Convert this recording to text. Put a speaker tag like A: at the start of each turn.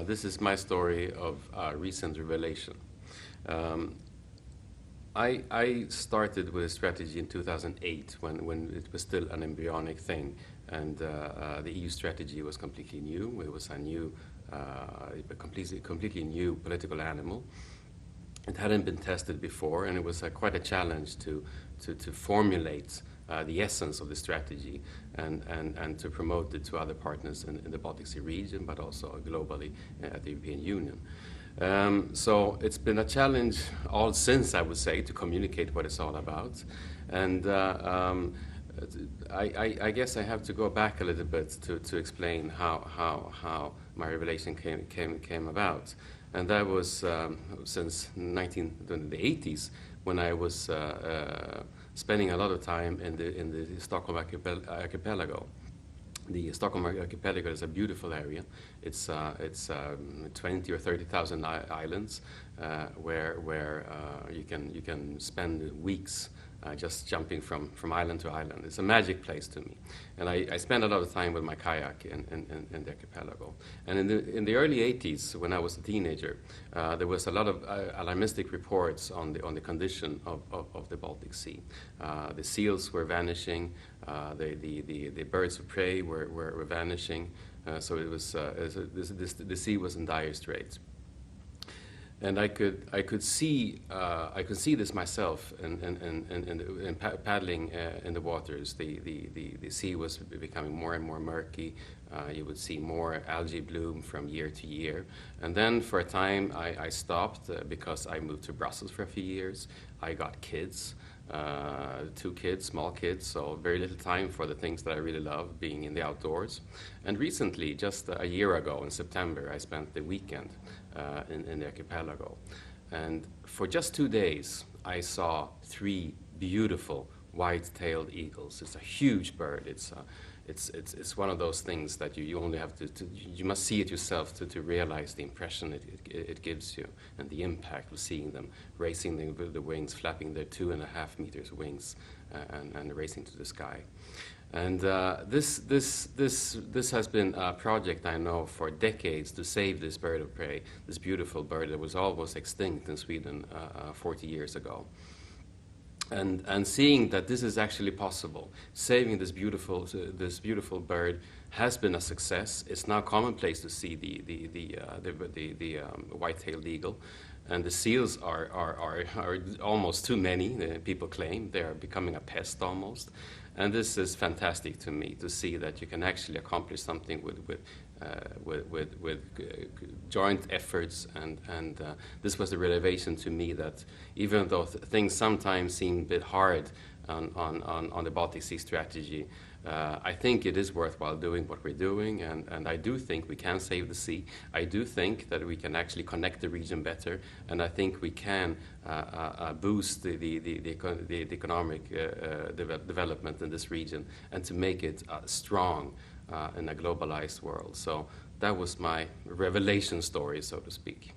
A: This is my story of recent revelation. I started with a strategy in 2008 when it was still an embryonic thing, and the EU strategy was completely new. It was a new, completely new political animal. It hadn't been tested before, and it was quite a challenge to formulate the essence of the strategy and to promote it to other partners in the Baltic Sea region, but also globally at the European Union. So it's been a challenge all since, I would say, to communicate what it's all about. And I guess I have to go back a little bit to explain how my revelation came about. And that was since the 80s, when I was spending a lot of time in the Stockholm archipelago. The Stockholm archipelago is a beautiful area. It's 20 or 30,000 islands where you can spend weeks just jumping from island to island. It's a magic place to me, and I spent a lot of time with my kayak in the archipelago. And in the early 80s, when I was a teenager, there was a lot of alarmistic reports on the condition of the Baltic Sea. The seals were vanishing, the birds of prey were vanishing. So it was the sea was in dire straits. And I could see this myself in paddling in the waters. The sea was becoming more and more murky. You would see more algae bloom from year to year. And then for a time I stopped because I moved to Brussels for a few years. I got kids, 2 kids, small kids, so very little time for the things that I really love, being in the outdoors. And recently, just a year ago in September, I spent the weekend in the archipelago. And for just 2 days, I saw 3 beautiful white-tailed eagles. It's a huge bird. It's one of those things that you only have you must see it yourself to realize the impression it gives you and the impact of seeing them racing the wings, flapping their 2.5 meters wings and racing to the sky. And this has been a project, I know, for decades to save this bird of prey, this beautiful bird that was almost extinct in Sweden 40 years ago. And seeing that this is actually possible, saving this beautiful bird has been a success. It's now commonplace to see the white-tailed eagle, and the seals are almost too many. People claim they are becoming a pest almost, and this is fantastic to me to see that you can actually accomplish something with joint efforts, and this was the revelation to me that even though things sometimes seem a bit hard on the Baltic Sea strategy, I think it is worthwhile doing what we're doing, and I do think we can save the sea. I do think that we can actually connect the region better, and I think we can boost the economic development in this region and to make it strong in a globalized world. So that was my revelation story, so to speak.